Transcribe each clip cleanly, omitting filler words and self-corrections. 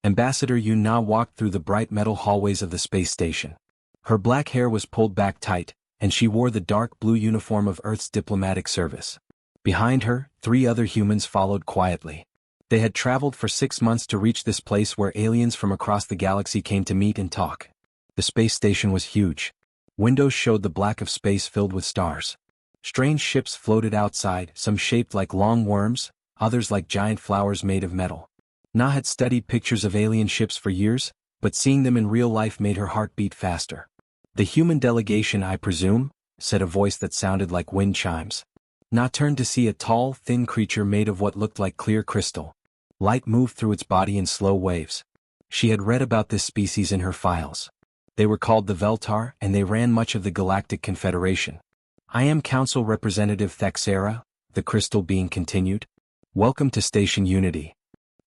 Ambassador Yun Na walked through the bright metal hallways of the space station. Her black hair was pulled back tight, and she wore the dark blue uniform of Earth's diplomatic service. Behind her, 3 other humans followed quietly. They had traveled for 6 months to reach this place where aliens from across the galaxy came to meet and talk. The space station was huge. Windows showed the black of space filled with stars. Strange ships floated outside, some shaped like long worms, others like giant flowers made of metal. Na had studied pictures of alien ships for years, but seeing them in real life made her heart beat faster. "The human delegation, I presume," said a voice that sounded like wind chimes. Na turned to see a tall, thin creature made of what looked like clear crystal. Light moved through its body in slow waves. She had read about this species in her files. They were called the Veltar, and they ran much of the Galactic Confederation. "I am Council Representative Thexera," the crystal being continued. "Welcome to Station Unity."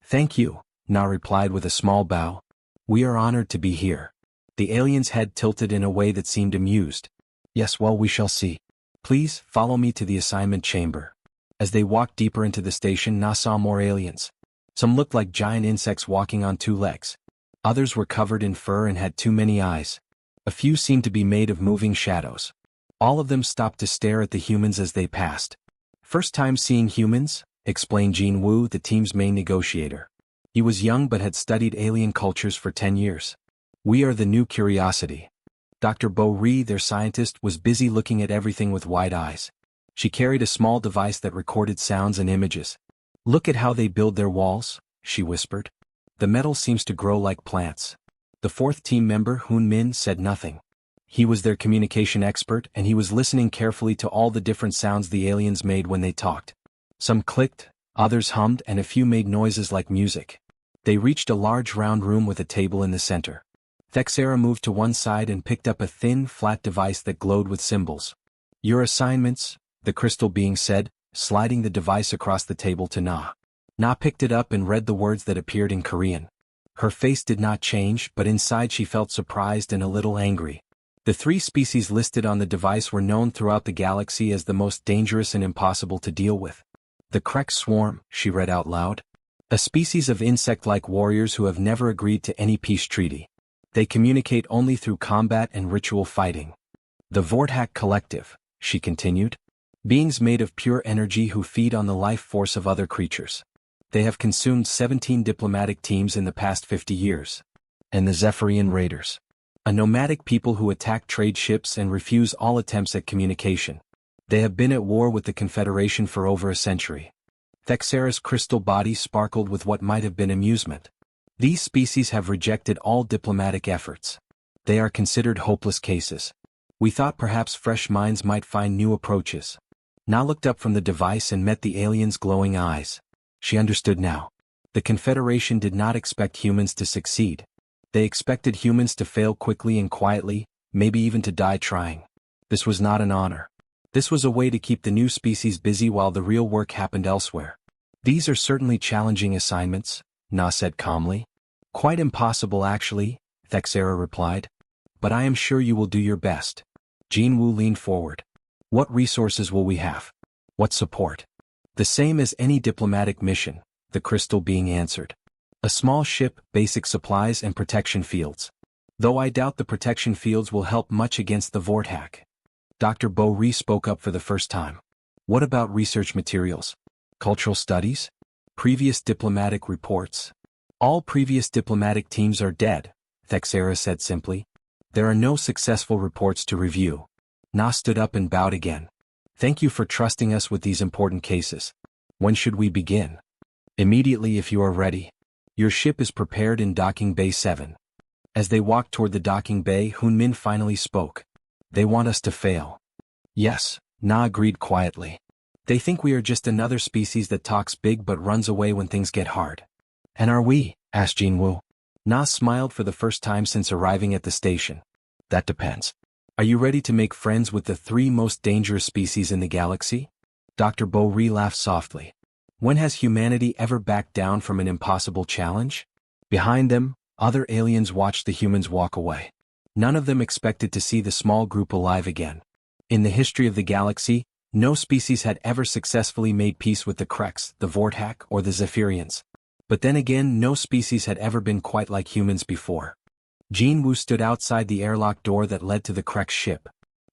"Thank you," Na replied with a small bow. "We are honored to be here." The alien's head tilted in a way that seemed amused. "Yes, well, we shall see. Please, follow me to the assignment chamber." As they walked deeper into the station, Na saw more aliens. Some looked like giant insects walking on 2 legs. Others were covered in fur and had too many eyes. A few seemed to be made of moving shadows. All of them stopped to stare at the humans as they passed. "First time seeing humans," explained Jin Wu, the team's main negotiator. He was young but had studied alien cultures for 10 years. "We are the new curiosity." Dr. Bo Ri, their scientist, was busy looking at everything with wide eyes. She carried a small device that recorded sounds and images. "Look at how they build their walls," she whispered. "The metal seems to grow like plants." The 4th team member, Hun Min, said nothing. He was their communication expert, and he was listening carefully to all the different sounds the aliens made when they talked. Some clicked, others hummed, and a few made noises like music. They reached a large round room with a table in the center. Thexera moved to one side and picked up a thin, flat device that glowed with symbols. "Your assignments," the crystal being said, sliding the device across the table to Na. Na picked it up and read the words that appeared in Korean. Her face did not change, but inside she felt surprised and a little angry. The 3 species listed on the device were known throughout the galaxy as the most dangerous and impossible to deal with. "The Krek swarm," she read out loud. "A species of insect-like warriors who have never agreed to any peace treaty. They communicate only through combat and ritual fighting." "The Vorthak Collective," she continued. "Beings made of pure energy who feed on the life force of other creatures. They have consumed 17 diplomatic teams in the past 50 years. And the Zephyrian Raiders. A nomadic people who attack trade ships and refuse all attempts at communication. They have been at war with the Confederation for over a century." Thexera's crystal body sparkled with what might have been amusement. "These species have rejected all diplomatic efforts. They are considered hopeless cases. We thought perhaps fresh minds might find new approaches." Na looked up from the device and met the alien's glowing eyes. She understood now. The Confederation did not expect humans to succeed. They expected humans to fail quickly and quietly, maybe even to die trying. This was not an honor. This was a way to keep the new species busy while the real work happened elsewhere. "These are certainly challenging assignments," Na said calmly. "Quite impossible actually," Thexera replied. "But I am sure you will do your best." Jin Wu leaned forward. "What resources will we have? What support?" "The same as any diplomatic mission," the crystal being answered. "A small ship, basic supplies and protection fields. Though I doubt the protection fields will help much against the Vorthak." Dr. Bo Ri spoke up for the first time. "What about research materials? Cultural studies? Previous diplomatic reports?" "All previous diplomatic teams are dead," Thexera said simply. "There are no successful reports to review." Na stood up and bowed again. "Thank you for trusting us with these important cases. When should we begin?" "Immediately if you are ready. Your ship is prepared in Docking Bay 7. As they walked toward the docking bay, Hun Min finally spoke. "They want us to fail." "Yes," Na agreed quietly. "They think we are just another species that talks big but runs away when things get hard." "And are we?" asked Jin Wu. Na smiled for the first time since arriving at the station. "That depends. Are you ready to make friends with the 3 most dangerous species in the galaxy?" Dr. Bo Ri laughed softly. "When has humanity ever backed down from an impossible challenge?" Behind them, other aliens watched the humans walk away. None of them expected to see the small group alive again. In the history of the galaxy, no species had ever successfully made peace with the Kreks, the Vorthak, or the Zephyrians. But then again, no species had ever been quite like humans before. Jin Woo stood outside the airlock door that led to the Krek's ship.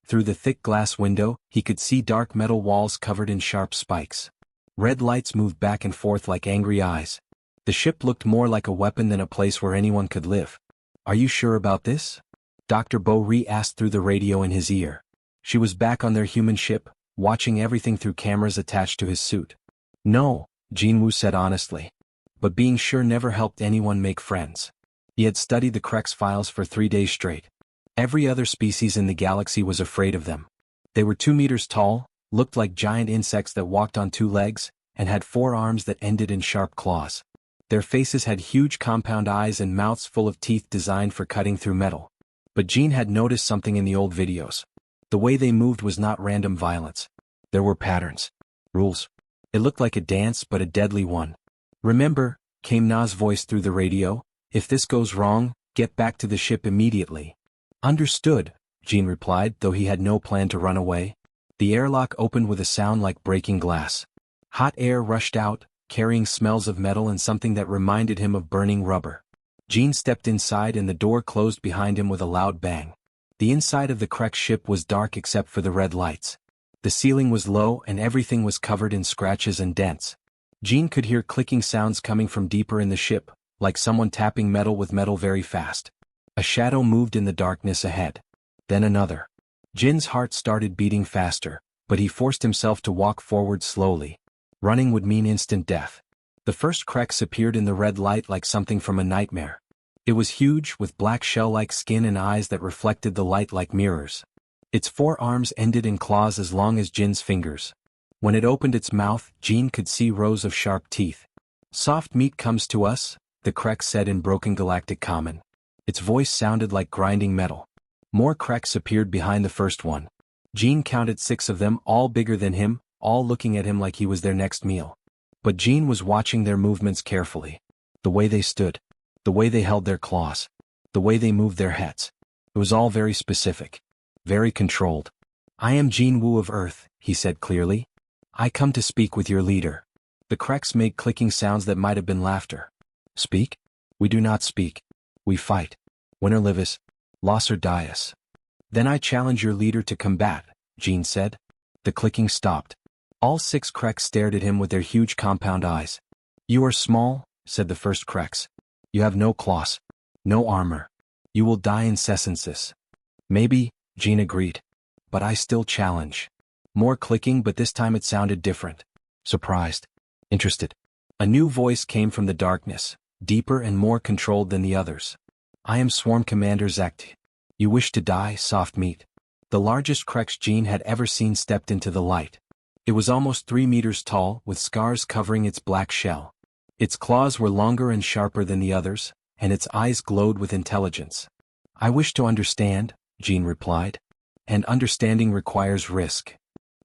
Through the thick glass window, he could see dark metal walls covered in sharp spikes. Red lights moved back and forth like angry eyes. The ship looked more like a weapon than a place where anyone could live. "Are you sure about this?" Dr. Bo-ri asked through the radio in his ear. She was back on their human ship, watching everything through cameras attached to his suit. "No," Jinwoo said honestly. But being sure never helped anyone make friends. He had studied the Krek's files for 3 days straight. Every other species in the galaxy was afraid of them. They were 2 meters tall, looked like giant insects that walked on 2 legs, and had 4 arms that ended in sharp claws. Their faces had huge compound eyes and mouths full of teeth designed for cutting through metal. But Jean had noticed something in the old videos. The way they moved was not random violence. There were patterns. Rules. It looked like a dance, but a deadly one. "Remember," came Na's voice through the radio, "if this goes wrong, get back to the ship immediately." "Understood," Jean replied, though he had no plan to run away. The airlock opened with a sound like breaking glass. Hot air rushed out, carrying smells of metal and something that reminded him of burning rubber. Jean stepped inside and the door closed behind him with a loud bang. The inside of the Krek's ship was dark except for the red lights. The ceiling was low and everything was covered in scratches and dents. Jean could hear clicking sounds coming from deeper in the ship, like someone tapping metal with metal very fast. A shadow moved in the darkness ahead. Then another. Jin's heart started beating faster, but he forced himself to walk forward slowly. Running would mean instant death. The first Kreks appeared in the red light like something from a nightmare. It was huge, with black shell-like skin and eyes that reflected the light like mirrors. Its 4 arms ended in claws as long as Jin's fingers. When it opened its mouth, Jin could see rows of sharp teeth. "Soft meat comes to us," the Krek said in broken galactic common. Its voice sounded like grinding metal. More Kreks appeared behind the first one. Jin counted 6 of them, all bigger than him, all looking at him like he was their next meal. But Jin was watching their movements carefully. The way they stood. The way they held their claws. The way they moved their heads. It was all very specific. Very controlled. "I am Jin Woo of Earth," he said clearly. "I come to speak with your leader." The Kreks made clicking sounds that might have been laughter. "Speak? We do not speak. We fight. Win or live us. Loss or die us." "Then I challenge your leader to combat," Jin said. The clicking stopped. All 6 Kreks stared at him with their huge compound eyes. "You are small," said the first Kreks. "You have no claws. No armor. You will die in cessensis." "Maybe," Jin agreed. "But I still challenge." More clicking, but this time it sounded different. Surprised. Interested. A new voice came from the darkness, deeper and more controlled than the others. "I am Swarm Commander Zakt. You wish to die, soft meat." The largest Kreks Jin had ever seen stepped into the light. It was almost 3 meters tall, with scars covering its black shell. Its claws were longer and sharper than the others, and its eyes glowed with intelligence. "I wish to understand," Jin replied. "And understanding requires risk."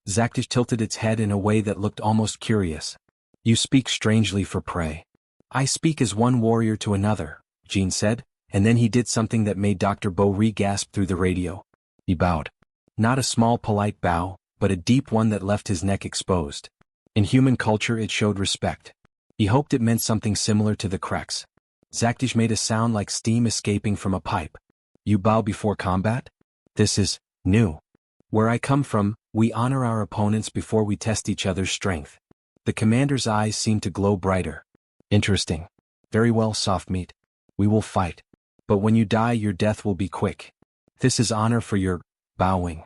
Zaktish tilted its head in a way that looked almost curious. "You speak strangely for prey." "I speak as one warrior to another," Jin said, and then he did something that made Dr. Bo-ri gasp through the radio. He bowed. Not a small polite bow, but a deep one that left his neck exposed. In human culture it showed respect. He hoped it meant something similar to the Kreks. Zaktish made a sound like steam escaping from a pipe. "You bow before combat? This is new. Where I come from, we honor our opponents before we test each other's strength." The commander's eyes seemed to glow brighter. "Interesting. Very well, soft meat. We will fight. But when you die, your death will be quick. This is honor for your bowing."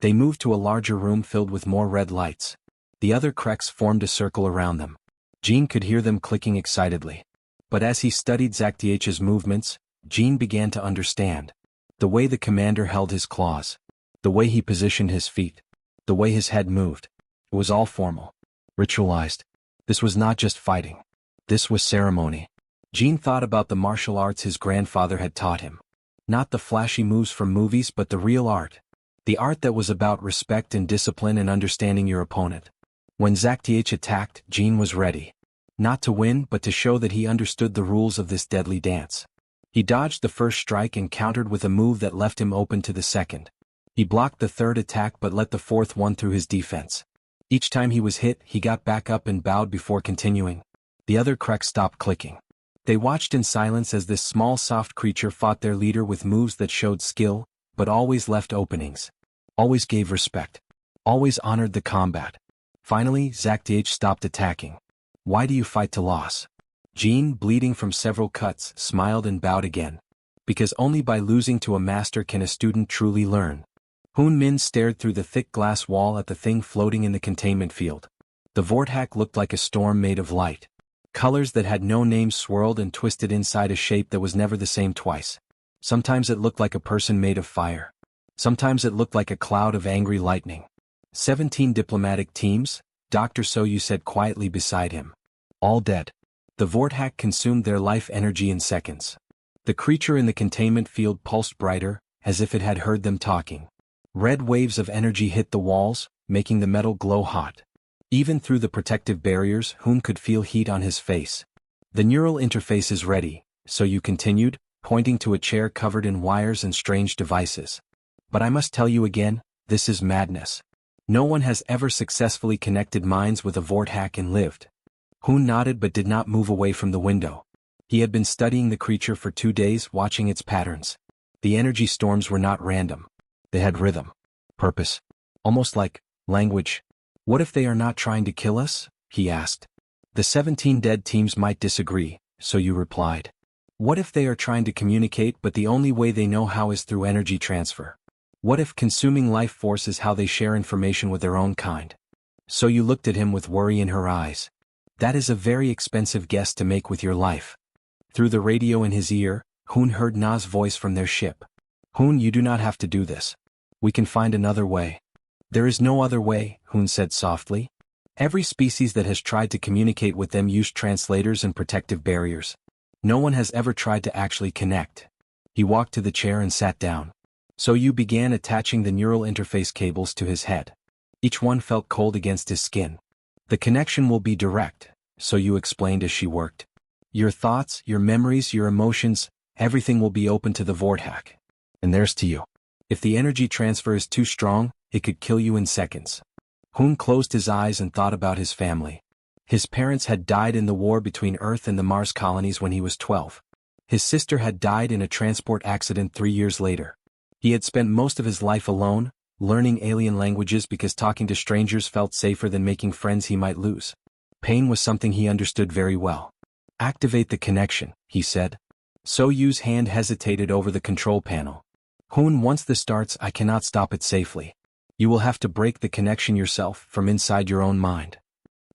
They moved to a larger room filled with more red lights. The other Kreks formed a circle around them. Jin could hear them clicking excitedly. But as he studied Zaktich's movements, Jin began to understand. The way the commander held his claws. The way he positioned his feet. The way his head moved. It was all formal. Ritualized. This was not just fighting. This was ceremony. Jin thought about the martial arts his grandfather had taught him. Not the flashy moves from movies, but the real art. The art that was about respect and discipline and understanding your opponent. When Zaktich attacked, Jin was ready. Not to win, but to show that he understood the rules of this deadly dance. He dodged the first strike and countered with a move that left him open to the second. He blocked the third attack but let the fourth one through his defense. Each time he was hit, he got back up and bowed before continuing. The other cracks stopped clicking. They watched in silence as this small soft creature fought their leader with moves that showed skill, but always left openings. Always gave respect. Always honored the combat. Finally, Zakdh stopped attacking. Why do you fight to loss? Jean, bleeding from several cuts, smiled and bowed again. Because only by losing to a master can a student truly learn. Hun Min stared through the thick glass wall at the thing floating in the containment field. The Vorthak looked like a storm made of light. Colors that had no names swirled and twisted inside a shape that was never the same twice. Sometimes it looked like a person made of fire. Sometimes it looked like a cloud of angry lightning. 17 diplomatic teams, Dr. Soyu said quietly beside him. All dead. The Vorthak consumed their life energy in seconds. The creature in the containment field pulsed brighter, as if it had heard them talking. Red waves of energy hit the walls, making the metal glow hot. Even through the protective barriers, Hun could feel heat on his face. The neural interface is ready, Soyu continued, pointing to a chair covered in wires and strange devices. But I must tell you again, this is madness. No one has ever successfully connected minds with a Vorthak and lived. Hun nodded but did not move away from the window. He had been studying the creature for 2 days, watching its patterns. The energy storms were not random. They had rhythm, purpose, almost like language. What if they are not trying to kill us? He asked. The 17 dead teams might disagree, so you replied. What if they are trying to communicate but the only way they know how is through energy transfer? What if consuming life force is how they share information with their own kind? So you looked at him with worry in her eyes. That is a very expensive guess to make with your life. Through the radio in his ear, Hun heard Na's voice from their ship. Hun, you do not have to do this. We can find another way. There is no other way, Hun said softly. Every species that has tried to communicate with them used translators and protective barriers. No one has ever tried to actually connect. He walked to the chair and sat down. So you began attaching the neural interface cables to his head. Each one felt cold against his skin. The connection will be direct, so you explained as she worked. Your thoughts, your memories, your emotions, everything will be open to the Vorthak. And theirs to you. If the energy transfer is too strong, it could kill you in seconds. Hun closed his eyes and thought about his family. His parents had died in the war between Earth and the Mars colonies when he was 12. His sister had died in a transport accident 3 years later. He had spent most of his life alone, learning alien languages because talking to strangers felt safer than making friends he might lose. Pain was something he understood very well. Activate the connection, he said. Soyu's hand hesitated over the control panel. Hun, once this starts, I cannot stop it safely. You will have to break the connection yourself from inside your own mind.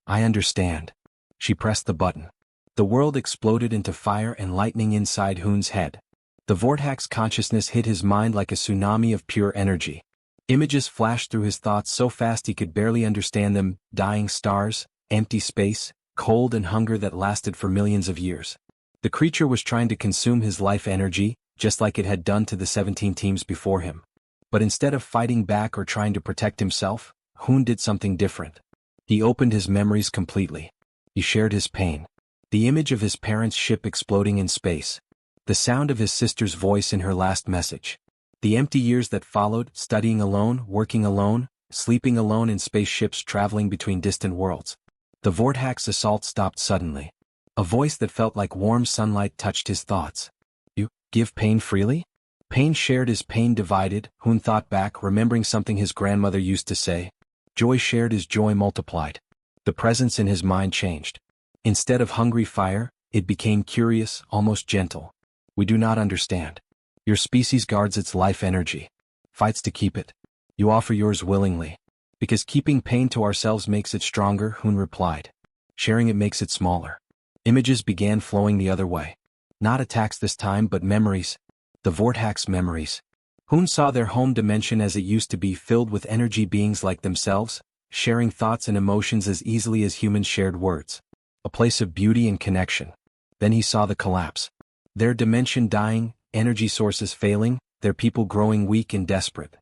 I understand. She pressed the button. The world exploded into fire and lightning inside Hun's head. The Vorthak's consciousness hit his mind like a tsunami of pure energy. Images flashed through his thoughts so fast he could barely understand them: dying stars, empty space, cold and hunger that lasted for millions of years. The creature was trying to consume his life energy, just like it had done to the 17 teams before him. But instead of fighting back or trying to protect himself, Hun did something different. He opened his memories completely. He shared his pain. The image of his parents' ship exploding in space. The sound of his sister's voice in her last message. The empty years that followed, studying alone, working alone, sleeping alone in spaceships traveling between distant worlds. The Vorthak's assault stopped suddenly. A voice that felt like warm sunlight touched his thoughts. You give pain freely? Pain shared is pain divided, Hun thought back, remembering something his grandmother used to say. Joy shared is joy multiplied. The presence in his mind changed. Instead of hungry fire, it became curious, almost gentle. We do not understand. Your species guards its life energy. Fights to keep it. You offer yours willingly. Because keeping pain to ourselves makes it stronger, Hun replied. Sharing it makes it smaller. Images began flowing the other way. Not attacks this time but memories. The Vorthak's memories. Hun saw their home dimension as it used to be, filled with energy beings like themselves, sharing thoughts and emotions as easily as humans shared words. A place of beauty and connection. Then he saw the collapse. Their dimension dying, energy sources failing, their people growing weak and desperate.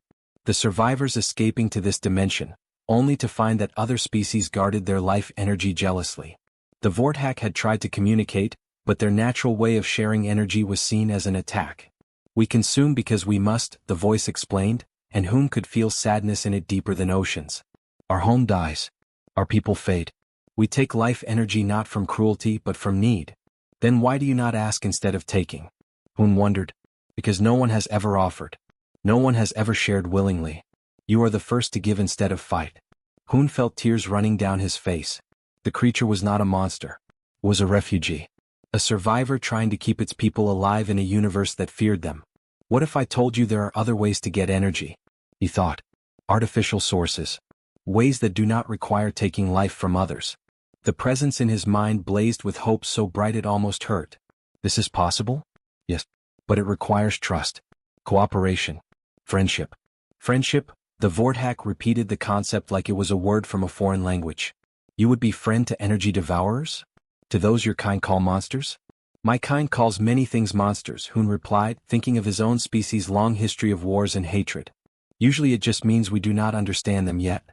The survivors escaping to this dimension, only to find that other species guarded their life energy jealously. The Vorthak had tried to communicate, but their natural way of sharing energy was seen as an attack. We consume because we must, the voice explained, and Hun could feel sadness in it deeper than oceans. Our home dies. Our people fade. We take life energy not from cruelty but from need. Then why do you not ask instead of taking? Hun wondered. Because no one has ever offered. No one has ever shared willingly. You are the first to give instead of fight. Hun felt tears running down his face. The creature was not a monster. It was a refugee. A survivor trying to keep its people alive in a universe that feared them. What if I told you there are other ways to get energy? He thought. Artificial sources. Ways that do not require taking life from others. The presence in his mind blazed with hope so bright it almost hurt. This is possible? Yes. But it requires trust. Cooperation. Friendship. Friendship? The Vorthak repeated the concept like it was a word from a foreign language. You would be friend to energy devourers? To those your kind call monsters? My kind calls many things monsters, Hun replied, thinking of his own species' long history of wars and hatred. Usually it just means we do not understand them yet.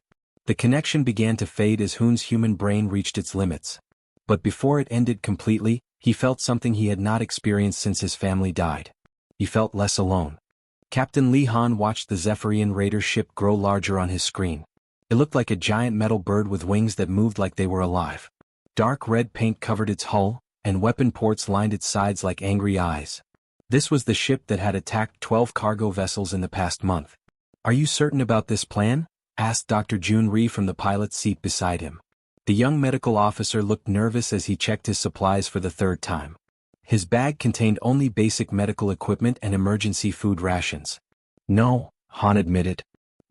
The connection began to fade as Hun's human brain reached its limits. But before it ended completely, he felt something he had not experienced since his family died. He felt less alone. Captain Li Han watched the Zephyrian Raider ship grow larger on his screen. It looked like a giant metal bird with wings that moved like they were alive. Dark red paint covered its hull, and weapon ports lined its sides like angry eyes. This was the ship that had attacked 12 cargo vessels in the past month. Are you certain about this plan? Asked Dr. Jun Ri from the pilot's seat beside him. The young medical officer looked nervous as he checked his supplies for the third time. His bag contained only basic medical equipment and emergency food rations. No, Han admitted.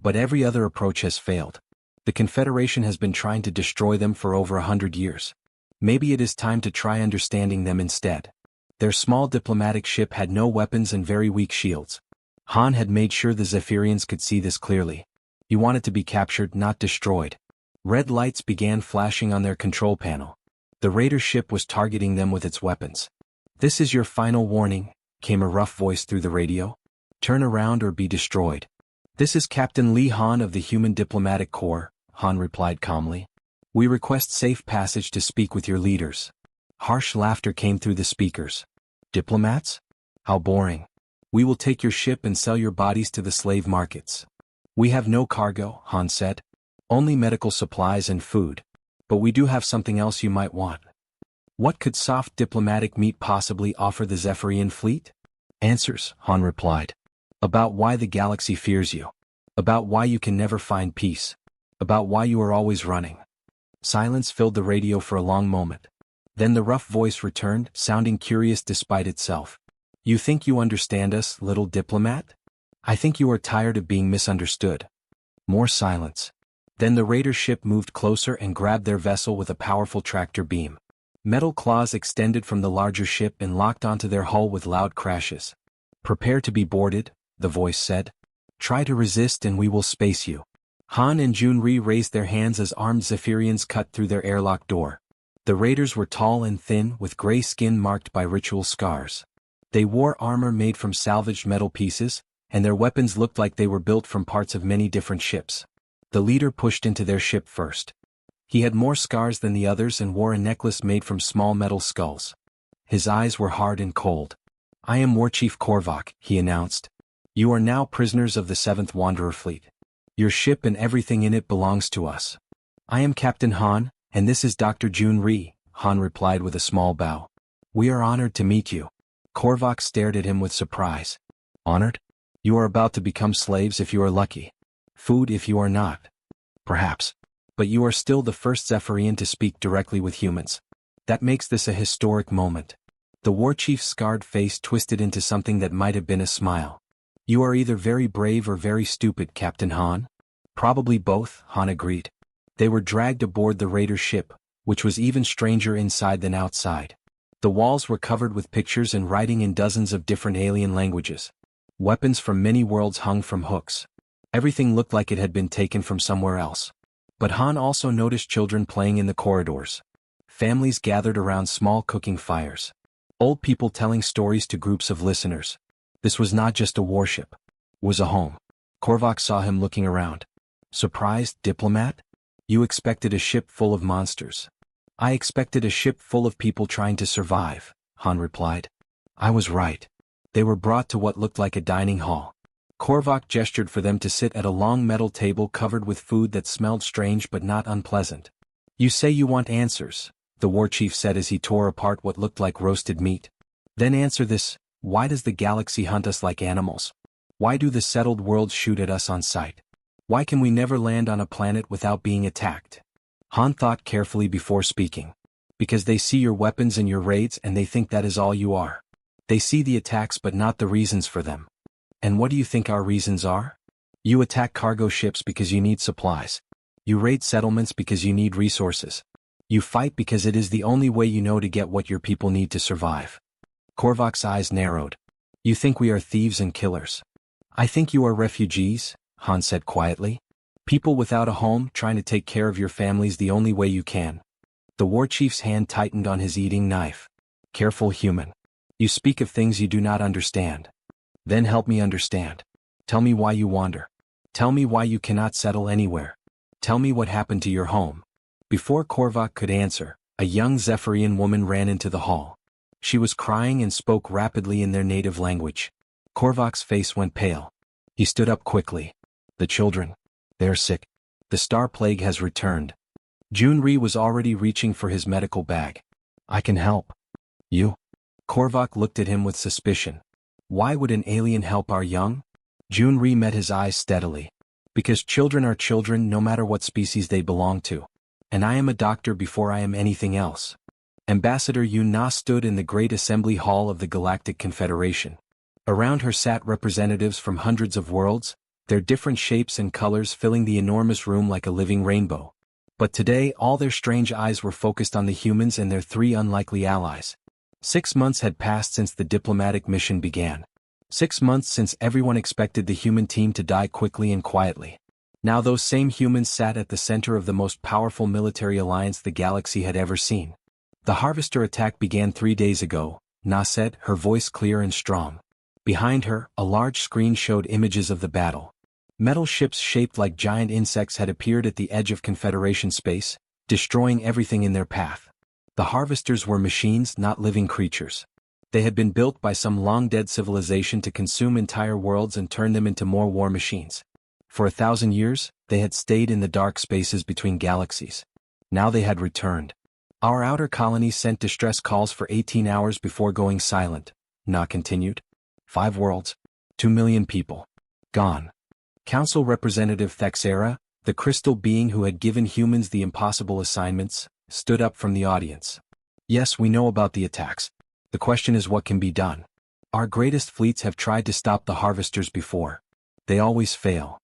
But every other approach has failed. The Confederation has been trying to destroy them for over 100 years. Maybe it is time to try understanding them instead. Their small diplomatic ship had no weapons and very weak shields. Han had made sure the Zephyrians could see this clearly. He wanted to be captured, not destroyed. Red lights began flashing on their control panel. The Raider ship was targeting them with its weapons. This is your final warning, came a rough voice through the radio. Turn around or be destroyed. This is Captain Li Han of the Human Diplomatic Corps, Han replied calmly. We request safe passage to speak with your leaders. Harsh laughter came through the speakers. Diplomats? How boring. We will take your ship and sell your bodies to the slave markets. We have no cargo, Han said. Only medical supplies and food. But we do have something else you might want. What could soft diplomatic meat possibly offer the Zephyrian fleet? Answers, Han replied. About why the galaxy fears you. About why you can never find peace. About why you are always running. Silence filled the radio for a long moment. Then the rough voice returned, sounding curious despite itself. You think you understand us, little diplomat? I think you are tired of being misunderstood. More silence. Then the Raider ship moved closer and grabbed their vessel with a powerful tractor beam. Metal claws extended from the larger ship and locked onto their hull with loud crashes. Prepare to be boarded, the voice said. Try to resist and we will space you. Han and Jun-Ri raised their hands as armed Zephyrians cut through their airlock door. The Raiders were tall and thin, with gray skin marked by ritual scars. They wore armor made from salvaged metal pieces, and their weapons looked like they were built from parts of many different ships. The leader pushed into their ship first. He had more scars than the others and wore a necklace made from small metal skulls. His eyes were hard and cold. I am War Chief Korvac, he announced. You are now prisoners of the 7th Wanderer Fleet. Your ship and everything in it belongs to us. I am Captain Han, and this is Dr. Jun-Ri, Han replied with a small bow. We are honored to meet you. Korvac stared at him with surprise. Honored? You are about to become slaves if you are lucky. Food if you are not. Perhaps. But you are still the first Zephyrian to speak directly with humans. That makes this a historic moment. The war chief's scarred face twisted into something that might have been a smile. You are either very brave or very stupid, Captain Han. Probably both, Han agreed. They were dragged aboard the Raider ship, which was even stranger inside than outside. The walls were covered with pictures and writing in dozens of different alien languages. Weapons from many worlds hung from hooks. Everything looked like it had been taken from somewhere else. But Han also noticed children playing in the corridors. Families gathered around small cooking fires. Old people telling stories to groups of listeners. This was not just a warship. It was a home. Korvac saw him looking around. Surprised, diplomat? You expected a ship full of monsters. I expected a ship full of people trying to survive, Han replied. I was right. They were brought to what looked like a dining hall. Korvac gestured for them to sit at a long metal table covered with food that smelled strange but not unpleasant. You say you want answers, the war chief said as he tore apart what looked like roasted meat. Then answer this: why does the galaxy hunt us like animals? Why do the settled worlds shoot at us on sight? Why can we never land on a planet without being attacked? Han thought carefully before speaking. Because they see your weapons and your raids and they think that is all you are. They see the attacks but not the reasons for them. And what do you think our reasons are? You attack cargo ships because you need supplies. You raid settlements because you need resources. You fight because it is the only way you know to get what your people need to survive. Korvac's eyes narrowed. You think we are thieves and killers. I think you are refugees, Han said quietly. People without a home trying to take care of your families the only way you can. The war chief's hand tightened on his eating knife. Careful, human. You speak of things you do not understand. Then help me understand. Tell me why you wander. Tell me why you cannot settle anywhere. Tell me what happened to your home. Before Korvac could answer, a young Zephyrian woman ran into the hall. She was crying and spoke rapidly in their native language. Korvac's face went pale. He stood up quickly. The children. They're sick. The star plague has returned. Junri was already reaching for his medical bag. I can help. You? Korvac looked at him with suspicion. Why would an alien help our young? Junri met his eyes steadily. Because children are children no matter what species they belong to. And I am a doctor before I am anything else. Ambassador Yun Na stood in the great assembly hall of the Galactic Confederation. Around her sat representatives from hundreds of worlds, their different shapes and colors filling the enormous room like a living rainbow. But today all their strange eyes were focused on the humans and their three unlikely allies. 6 months had passed since the diplomatic mission began. 6 months since everyone expected the human team to die quickly and quietly. Now those same humans sat at the center of the most powerful military alliance the galaxy had ever seen. The Harvester attack began 3 days ago, Na said, her voice clear and strong. Behind her, a large screen showed images of the battle. Metal ships shaped like giant insects had appeared at the edge of Confederation space, destroying everything in their path. The Harvesters were machines, not living creatures. They had been built by some long-dead civilization to consume entire worlds and turn them into more war machines. For 1,000 years, they had stayed in the dark spaces between galaxies. Now they had returned. Our outer colony sent distress calls for 18 hours before going silent, Na continued. 5 worlds. 2 million people. Gone. Council Representative Thexera, the crystal being who had given humans the impossible assignments, stood up from the audience. Yes, we know about the attacks. The question is what can be done. Our greatest fleets have tried to stop the Harvesters before. They always fail.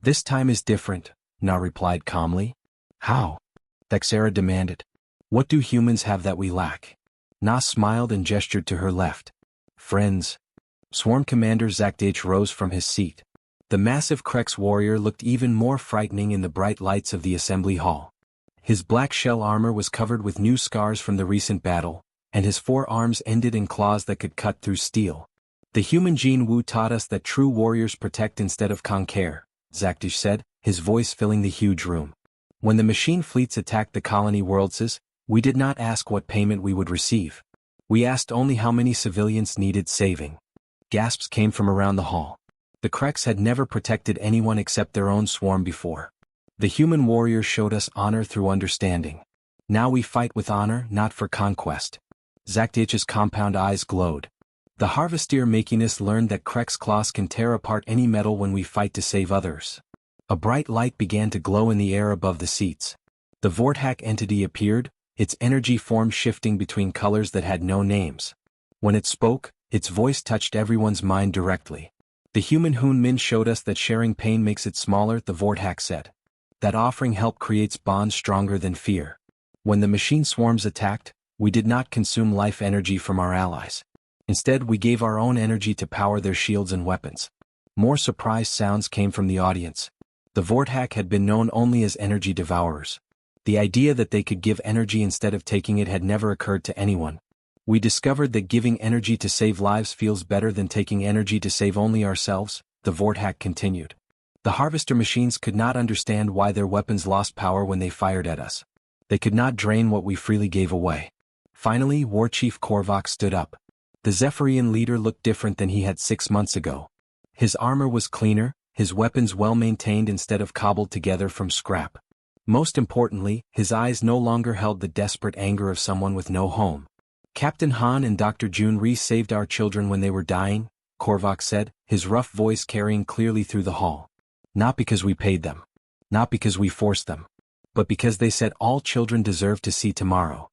This time is different, Na replied calmly. How? Thexera demanded. What do humans have that we lack? Na smiled and gestured to her left. Friends. Swarm Commander Zakdach rose from his seat. The massive Krex warrior looked even more frightening in the bright lights of the assembly hall. His black shell armor was covered with new scars from the recent battle, and his 4 arms ended in claws that could cut through steel. The human Jin Wu taught us that true warriors protect instead of conquer, Zakdach said, his voice filling the huge room. When the machine fleets attacked the colony worlds, we did not ask what payment we would receive. We asked only how many civilians needed saving. Gasps came from around the hall. The Krex had never protected anyone except their own swarm before. The human warrior showed us honor through understanding. Now we fight with honor, not for conquest. Zakdach's compound eyes glowed. The Harvestier Makinus learned that Krex claws can tear apart any metal when we fight to save others. A bright light began to glow in the air above the seats. The Vorthak entity appeared, its energy form shifting between colors that had no names. When it spoke, its voice touched everyone's mind directly. The human Hun Min showed us that sharing pain makes it smaller, the Vorthak said. That offering help creates bonds stronger than fear. When the machine swarms attacked, we did not consume life energy from our allies. Instead, we gave our own energy to power their shields and weapons. More surprised sounds came from the audience. The Vorthak had been known only as energy devourers. The idea that they could give energy instead of taking it had never occurred to anyone. We discovered that giving energy to save lives feels better than taking energy to save only ourselves, the Vorthak continued. The Harvester machines could not understand why their weapons lost power when they fired at us. They could not drain what we freely gave away. Finally, War Chief Korvac stood up. The Zephyrian leader looked different than he had 6 months ago. His armor was cleaner, his weapons well maintained instead of cobbled together from scrap. Most importantly, his eyes no longer held the desperate anger of someone with no home. Captain Han and Dr. Jun-Ri saved our children when they were dying, Korvac said, his rough voice carrying clearly through the hall. Not because we paid them. Not because we forced them. But because they said all children deserve to see tomorrow.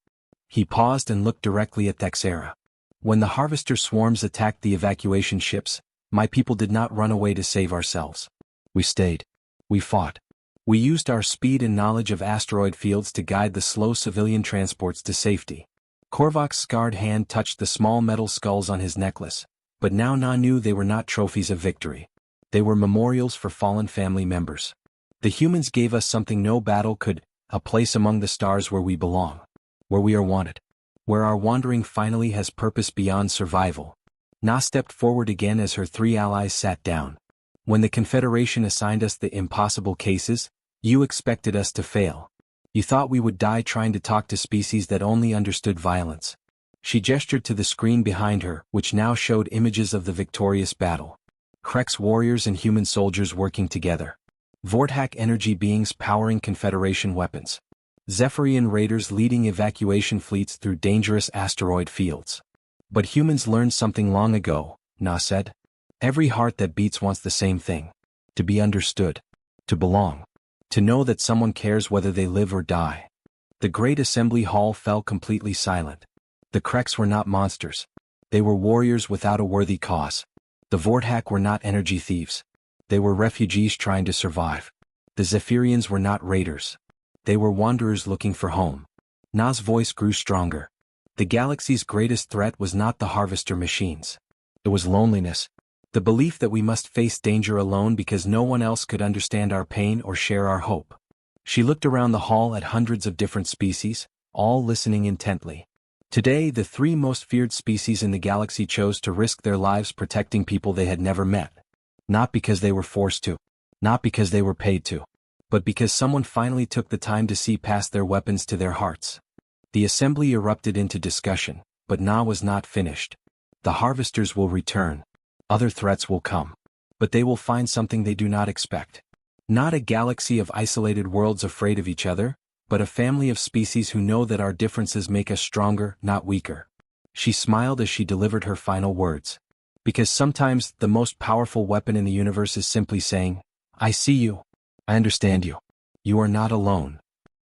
He paused and looked directly at Thexera. When the harvester swarms attacked the evacuation ships, my people did not run away to save ourselves. We stayed. We fought. We used our speed and knowledge of asteroid fields to guide the slow civilian transports to safety. Korvac's scarred hand touched the small metal skulls on his necklace, but now Na knew they were not trophies of victory. They were memorials for fallen family members. The humans gave us something no battle could, a place among the stars where we belong. Where we are wanted. Where our wandering finally has purpose beyond survival. Na stepped forward again as her three allies sat down. When the Confederation assigned us the impossible cases, you expected us to fail. You thought we would die trying to talk to species that only understood violence. She gestured to the screen behind her, which now showed images of the victorious battle. Krex warriors and human soldiers working together. Vorthak energy beings powering Confederation weapons. Zephyrian raiders leading evacuation fleets through dangerous asteroid fields. But humans learned something long ago, Na said. Every heart that beats wants the same thing. To be understood. To belong. To know that someone cares whether they live or die. The great assembly hall fell completely silent. The Krex were not monsters. They were warriors without a worthy cause. The Vorthak were not energy thieves. They were refugees trying to survive. The Zephyrians were not raiders. They were wanderers looking for home. Na's voice grew stronger. The galaxy's greatest threat was not the harvester machines. It was loneliness. The belief that we must face danger alone because no one else could understand our pain or share our hope. She looked around the hall at hundreds of different species, all listening intently. Today, the three most feared species in the galaxy chose to risk their lives protecting people they had never met. Not because they were forced to. Not because they were paid to. But because someone finally took the time to see past their weapons to their hearts. The assembly erupted into discussion, but Na was not finished. The harvesters will return. Other threats will come. But they will find something they do not expect. Not a galaxy of isolated worlds afraid of each other, but a family of species who know that our differences make us stronger, not weaker. She smiled as she delivered her final words. Because sometimes the most powerful weapon in the universe is simply saying, I see you. I understand you. You are not alone.